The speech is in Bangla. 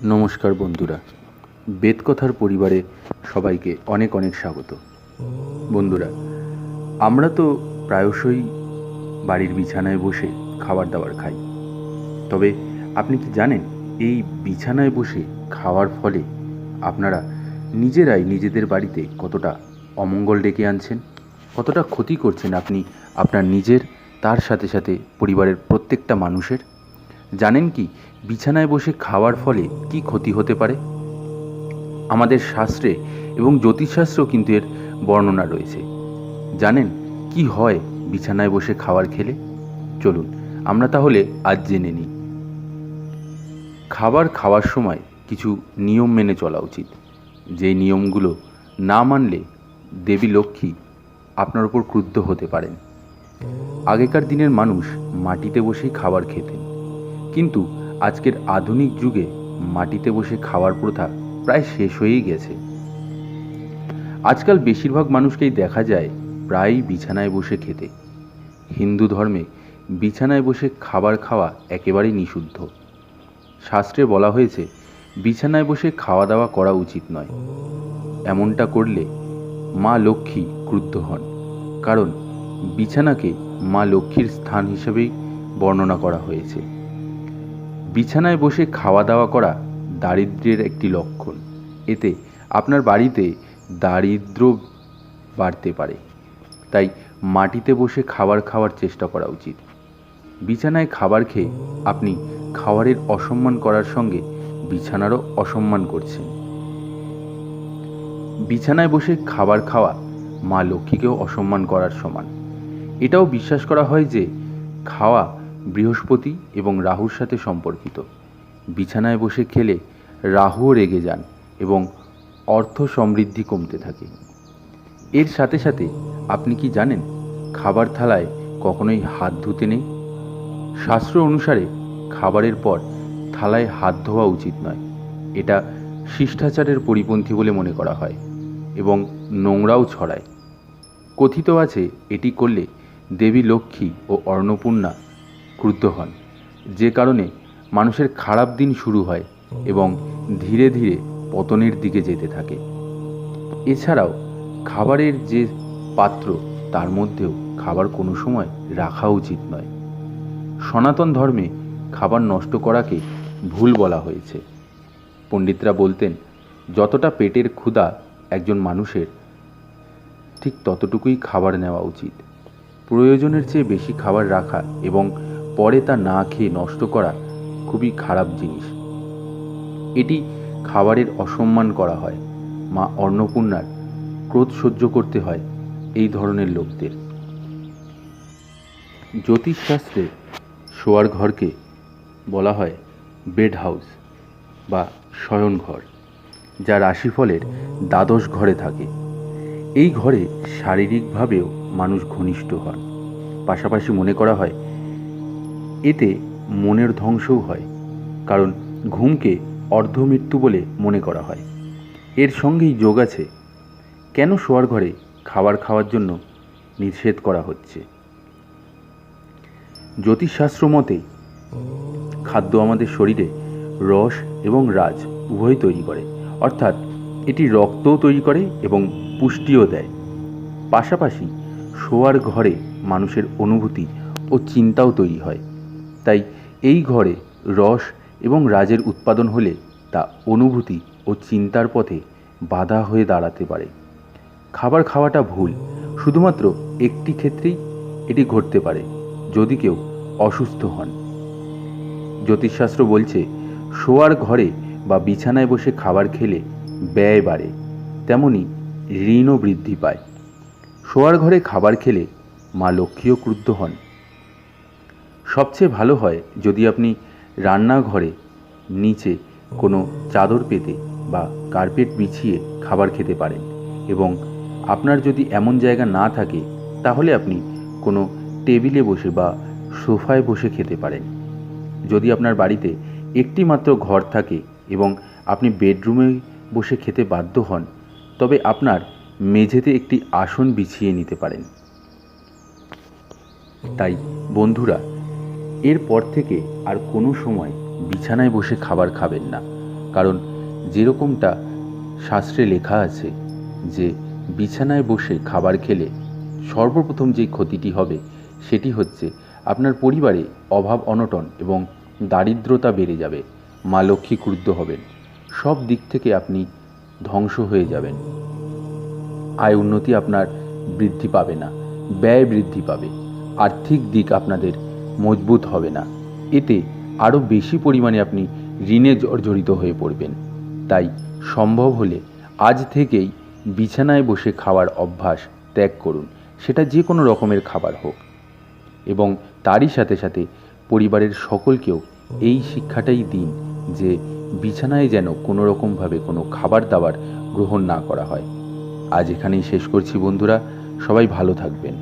নমস্কার বন্ধুরা, বেদকথার পরিবারে সবাইকে অনেক অনেক স্বাগত। বন্ধুরা, আমরা তো প্রায়শই বাড়ির বিছানায় বসে খাবার দাবার খাই। তবে আপনি কি জানেন, এই বিছানায় বসে খাওয়ার ফলে আপনারা নিজেরাই নিজেদের বাড়িতে কতটা অমঙ্গল ডেকে আনছেন, কতটা ক্ষতি করছেন আপনি আপনার নিজের, তার সাথে সাথে পরিবারের প্রত্যেকটা মানুষের? জানেন কি বিছানায় বসে খাওয়ার ফলে কি ক্ষতি হতে পারে? আমাদের শাস্ত্রে এবং জ্যোতিষশাস্ত্রেও কিন্তু এর বর্ণনা রয়েছে। জানেন কি হয় বিছানায় বসে খাবার খেলে? চলুন আমরা তাহলে আজ জেনে নিই। খাবার খাওয়ার সময় কিছু নিয়ম মেনে চলা উচিত। যে নিয়মগুলো না মানলে দেবী লক্ষ্মী আপনার উপর ক্রুদ্ধ হতে পারেন। আগেকার দিনের মানুষ মাটিতে বসেই খাবার খেতেন, কিন্তু আজকের আধুনিক যুগে মাটিতে বসে খাওয়ার প্রথা প্রায় শেষ হয়েই গেছে। আজকাল বেশিরভাগ মানুষকেই দেখা যায় প্রায়ই বিছানায় বসে খেতে। হিন্দু ধর্মে বিছানায় বসে খাবার খাওয়া একেবারেই নিষিদ্ধ। শাস্ত্রে বলা হয়েছে বিছানায় বসে খাওয়া দাওয়া করা উচিত নয়। এমনটা করলে মা লক্ষ্মী ক্রুদ্ধ হন, কারণ বিছানাকে মা লক্ষ্মীর স্থান হিসেবেই বর্ণনা করা হয়েছে। বিছানায় বসে খাওয়া দাওয়া করা দারিদ্র্যের একটি লক্ষণ। এতে আপনার বাড়িতে দারিদ্র্য বাড়তে পারে। তাই মাটিতে বসে খাবার খাওয়ার চেষ্টা করা উচিত। বিছানায় খাবার খেয়ে আপনি খাবারের অসম্মান করার সঙ্গে বিছানারও অসম্মান করছেন। বিছানায় বসে খাবার খাওয়া মা লক্ষ্মীকেও অসম্মান করার সমান। এটাও বিশ্বাস করা হয় যে খাওয়া বৃহস্পতি এবং রাহুর সাথে সম্পর্কিত। বিছানায় বসে খেলে রাহুও রেগে যান এবং অর্থ সমৃদ্ধি কমতে থাকে। এর সাথে সাথে আপনি কি জানেন খাবার থালায় কখনোই হাত ধুতে নেই? শাস্ত্র অনুসারে খাবারের পর থালায় হাত ধোয়া উচিত নয়। এটা শিষ্টাচারের পরিপন্থী বলে মনে করা হয় এবং নোংরাও ছড়ায়। কথিত আছে এটি করলে দেবী লক্ষ্মী ও অন্নপূর্ণা ক্রুদ্ধ হন, যে কারণে মানুষের খারাপ দিন শুরু হয় এবং ধীরে ধীরে পতনের দিকে যেতে থাকে। এছাড়াও খাবারের যে পাত্র, তার মধ্যেও খাবার কোনো সময় রাখা উচিত নয়। সনাতন ধর্মে খাবার নষ্ট করাকে ভুল বলা হয়েছে। পণ্ডিতরা বলতেন যতটা পেটের ক্ষুধা একজন মানুষের, ঠিক ততটুকুই খাবার নেওয়া উচিত। প্রয়োজনের চেয়ে বেশি খাবার রাখা এবং পরে তা না খেয়ে নষ্ট করা খুবই খারাপ জিনিস। এটি খাবারের অসম্মান করা হয়। মা অন্নপূর্ণার ক্রোধ সহ্য করতে হয় এই ধরনের লোকদের। জ্যোতিষশাস্ত্রে শোয়ার ঘরকে বলা হয় বেড হাউস বা শয়নঘর, যা রাশিফলের দ্বাদশ ঘরে থাকে। এই ঘরে শারীরিকভাবেও মানুষ ঘনিষ্ঠ হন। পাশাপাশি মনে করা হয় এতে মনের ধ্বংসও হয়, কারণ ঘুমকে অর্ধমৃত্যু বলে মনে করা হয়। এর সঙ্গেই যোগ আছে। কেন শোয়ার ঘরে খাবার খাওয়ার জন্য নিষেধ করা হচ্ছে? জ্যোতিষশাস্ত্র মতে খাদ্য আমাদের শরীরে রস এবং রাজ উভয় তৈরি করে, অর্থাৎ এটি রক্তও তৈরি করে এবং পুষ্টিও দেয়। পাশাপাশি শোয়ার ঘরে মানুষের অনুভূতি ও চিন্তাও তৈরি হয়। তাই এই ঘরে রস এবং রাজের উৎপাদন হলে তা অনুভূতি ও চিন্তার পথে বাধা হয়ে দাঁড়াতে পারে। খাবার খাওয়াটা ভুল, শুধুমাত্র একটি ক্ষেত্রেই এটি ঘটতে পারে, যদি কেউ অসুস্থ হন। জ্যোতিষশাস্ত্র বলছে শোয়ার ঘরে বা বিছানায় বসে খাবার খেলে ব্যয় বাড়ে, তেমনি ঋণও বৃদ্ধি পায়। শোয়ার ঘরে খাবার খেলে মা লক্ষ্মীও ক্রুদ্ধ হন। সবচেয়ে ভালো হয় যদি আপনি রান্নাঘরে নিচে কোনো চাদর পেতে বা কার্পেট বিছিয়ে খাবার খেতে পারেন, এবং আপনার যদি এমন জায়গা না থাকে তাহলে আপনি কোনো টেবিলে বসে বা সোফায় বসে খেতে পারেন। যদি আপনার বাড়িতে একটি মাত্র ঘর থাকে এবং আপনি বেডরুমে বসে খেতে বাধ্য হন, তবে আপনার মেঝেতে একটি আসন বিছিয়ে নিতে পারেন। তাই বন্ধুরা, এরপর থেকে আর কোনো সময় বিছানায় বসে খাবার খাবেন না, কারণ যেরকমটা শাস্ত্রে লেখা আছে যে বিছানায় বসে খাবার খেলে সর্বপ্রথম যে ক্ষতিটি হবে সেটি হচ্ছে আপনার পরিবারে অভাব অনটন এবং দারিদ্রতা বেড়ে যাবে, মা লক্ষ্মী ক্রুদ্ধ হবেন, সব দিক থেকে আপনি ধ্বংস হয়ে যাবেন। আয় উন্নতি আপনার বৃদ্ধি পাবে না, ব্যয় বৃদ্ধি পাবে, আর্থিক দিক আপনাদের মজবুত হবে না, এতে আরও বেশি পরিমাণে আপনি ঋণে জর্জরিত হয়ে পড়বেন। তাই সম্ভব হলে আজ থেকেই বিছানায় বসে খাওয়ার অভ্যাস ত্যাগ করুন, সেটা যে কোনো রকমের খাবার হোক, এবং তারই সাথে সাথে পরিবারের সকলকেও এই শিক্ষাটাই দিন যে বিছানায় যেন কোনো রকমভাবে কোনো খাবার দাবার গ্রহণ না করা হয়। আজ এখানেই শেষ করছি বন্ধুরা, সবাই ভালো থাকবেন।